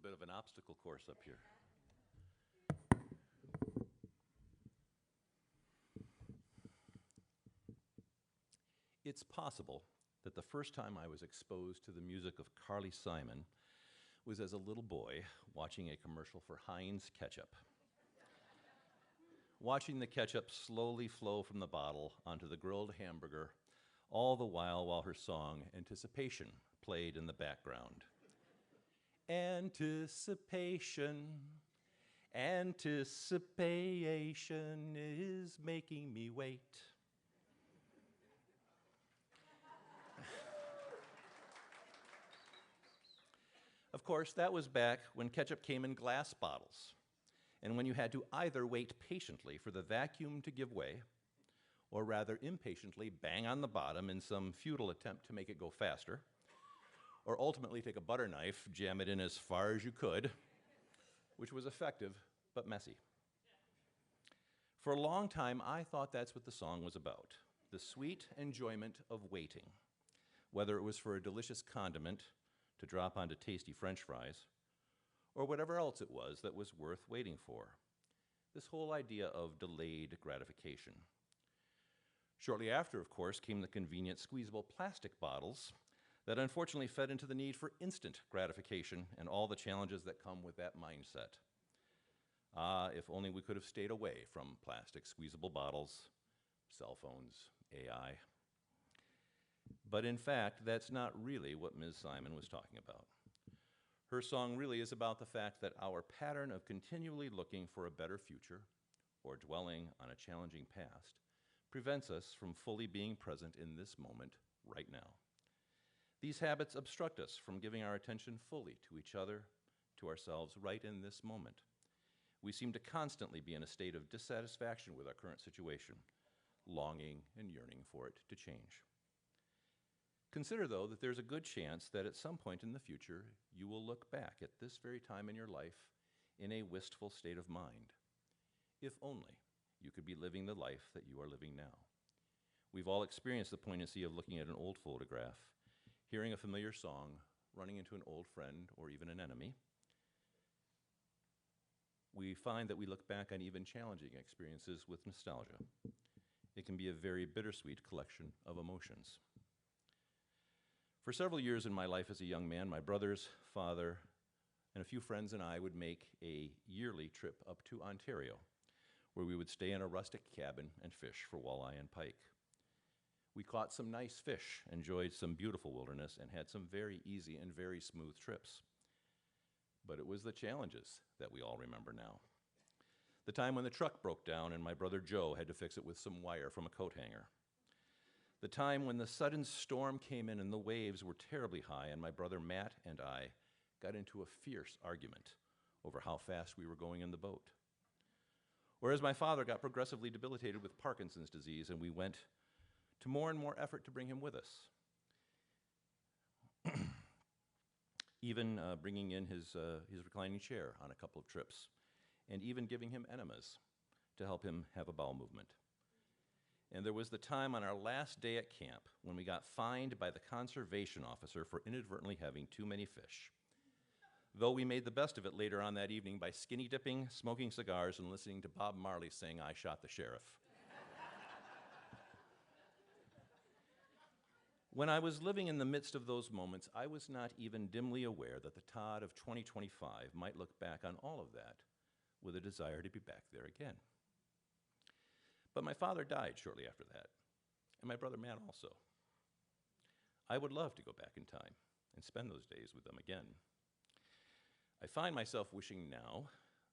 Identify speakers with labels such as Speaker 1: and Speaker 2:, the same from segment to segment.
Speaker 1: bit of an obstacle course up here. It's possible that the first time I was exposed to the music of Carly Simon was as a little boy watching a commercial for Heinz ketchup. Watching the ketchup slowly flow from the bottle onto the grilled hamburger, all the while her song Anticipation played in the background. Anticipation, anticipation is making me wait. Of course, that was back when ketchup came in glass bottles, and when you had to either wait patiently for the vacuum to give way, or rather impatiently bang on the bottom in some futile attempt to make it go faster, or ultimately take a butter knife, jam it in as far as you could, which was effective but messy. For a long time, I thought that's what the song was about, the sweet enjoyment of waiting, whether it was for a delicious condiment to drop onto tasty French fries, or whatever else it was that was worth waiting for. This whole idea of delayed gratification. Shortly after, of course, came the convenient squeezable plastic bottles that unfortunately fed into the need for instant gratification and all the challenges that come with that mindset. If only we could have stayed away from plastic squeezable bottles, cell phones, AI. But in fact, that's not really what Ms. Simon was talking about. Her song really is about the fact that our pattern of continually looking for a better future or dwelling on a challenging past prevents us from fully being present in this moment right now. These habits obstruct us from giving our attention fully to each other, to ourselves right in this moment. We seem to constantly be in a state of dissatisfaction with our current situation, longing and yearning for it to change. Consider, though, that there's a good chance that at some point in the future, you will look back at this very time in your life in a wistful state of mind. If only you could be living the life that you are living now. We've all experienced the poignancy of looking at an old photograph, hearing a familiar song, running into an old friend or even an enemy. We find that we look back on even challenging experiences with nostalgia. It can be a very bittersweet collection of emotions. For several years in my life as a young man, my brothers, father, and a few friends and I would make a yearly trip up to Ontario, where we would stay in a rustic cabin and fish for walleye and pike. We caught some nice fish, enjoyed some beautiful wilderness, and had some very easy and very smooth trips. But it was the challenges that we all remember now. The time when the truck broke down and my brother Joe had to fix it with some wire from a coat hanger. The time when the sudden storm came in and the waves were terribly high and my brother Matt and I got into a fierce argument over how fast we were going in the boat. Whereas my father got progressively debilitated with Parkinson's disease and we went to more and more effort to bring him with us. Even bringing in his reclining chair on a couple of trips, and even giving him enemas to help him have a bowel movement. And there was the time on our last day at camp when we got fined by the conservation officer for inadvertently having too many fish. Though we made the best of it later on that evening by skinny dipping, smoking cigars, and listening to Bob Marley sing "I Shot the Sheriff." When I was living in the midst of those moments, I was not even dimly aware that the Tod of 2025 might look back on all of that with a desire to be back there again. But my father died shortly after that, and my brother Matt also. I would love to go back in time and spend those days with them again. I find myself wishing now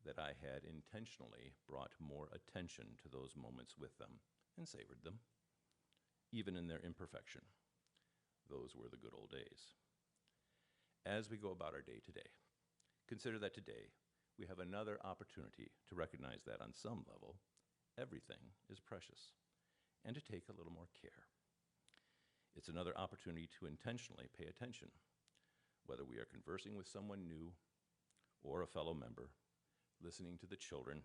Speaker 1: that I had intentionally brought more attention to those moments with them and savored them, even in their imperfection. Those were the good old days. As we go about our day today, consider that today we have another opportunity to recognize that on some level, everything is precious, and to take a little more care. It's another opportunity to intentionally pay attention, whether we are conversing with someone new or a fellow member, listening to the children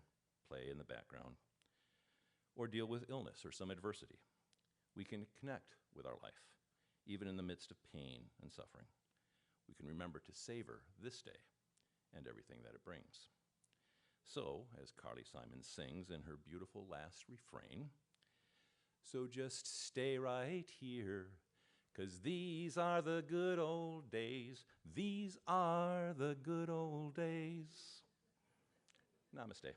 Speaker 1: play in the background, or deal with illness or some adversity. We can connect with our life, even in the midst of pain and suffering. We can remember to savor this day and everything that it brings. So, as Carly Simon sings in her beautiful last refrain, so just stay right here, 'cause these are the good old days. These are the good old days. Namaste.